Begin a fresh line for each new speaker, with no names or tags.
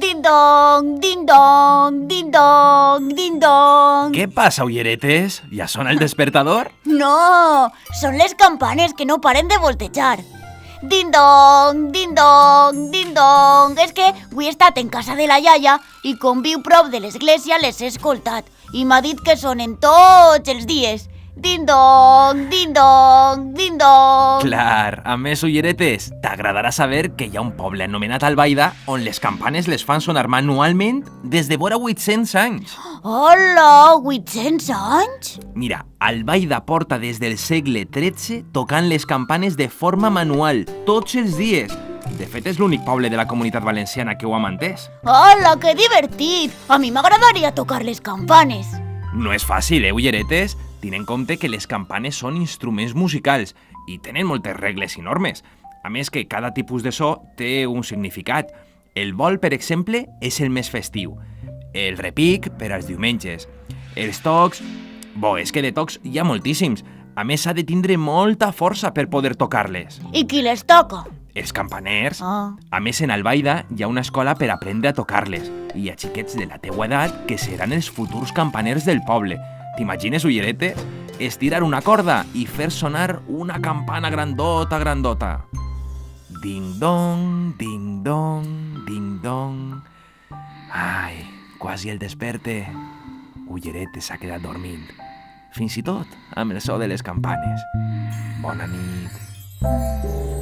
Din dong, din dong, din dong, din dong.
¿Qué pasa, ulleretes? ¿Ya sona el despertador?
No, són les campanes que no paren de voltejar. Din dong, din dong, din dong. És que avui he estat en casa de la iaia i com viu prop de l'església les he escoltat i m'ha dit que sonen tots els dies. Din dong, din dong, din dong.
Clar, a més, ulleretes, t'agradarà saber que hi ha un poble anomenat Albaida on les campanes les fan sonar manualment des de vora 800 anys.
Hola, 800 anys?
Mira, Albaida porta des del segle XIII tocant les campanes de forma manual, tots els dies. De fet, és l'únic poble de la Comunitat Valenciana que ho ha mantès.
Hola, que divertit! A mi m'agradaria tocar les campanes.
No és fàcil, ulleretes? Tenint en compte que les campanes són instruments musicals i tenen moltes regles i normes. A més que cada tipus de so té un significat. El vol, per exemple, és el més festiu. El repic, per als diumenges. Els tocs... és que de tocs hi ha moltíssims. A més, s'ha de tindre molta força per poder tocar-les.
I qui les toca?
Els campaners.
Ah.
A més, en Albaida hi ha una escola per aprendre a tocar-les. I hi ha xiquets de la teua edat que seran els futurs campaners del poble. T'imagines, ullerete? Estirar una corda i fer sonar una campana grandota, grandota. Ding-dong, ding-dong, ding-dong. Ai, quasi el desperte. Ullerete s'ha quedat dormint. Fins i tot amb el so de les campanes. Bona nit.